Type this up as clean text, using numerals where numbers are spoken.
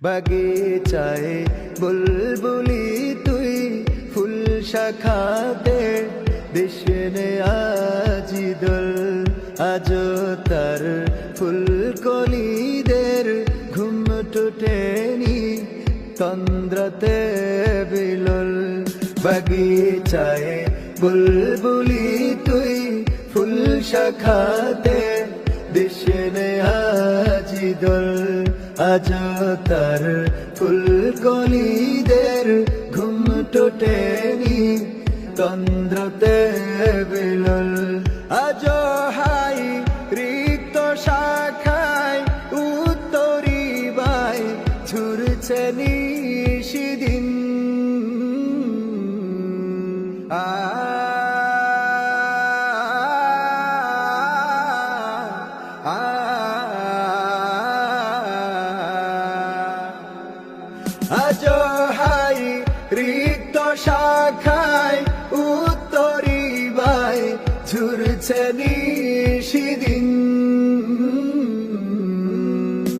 বাগিচায় বুলবুলি তুই ফুল শাখাতে দিশনে আজি দোল আজো তার ফুলকলিদের ঘুম টুটেনি তন্দ্রাতে বিলল বাগিচায় বুলবুলি তুই ফুল শাখাতে দিশনে আজি দোল আজো তার ফুলকলিদের ঘুম টুটেনি তন্দ্রাতে বিলল আজো হাই রিক্ত শাখায় উত্তরি বাই ঝুরছে নিশিদিন আজো হাই রিক্ত শাখায় উত্তরি বাই ঝুরছে নিশিদিন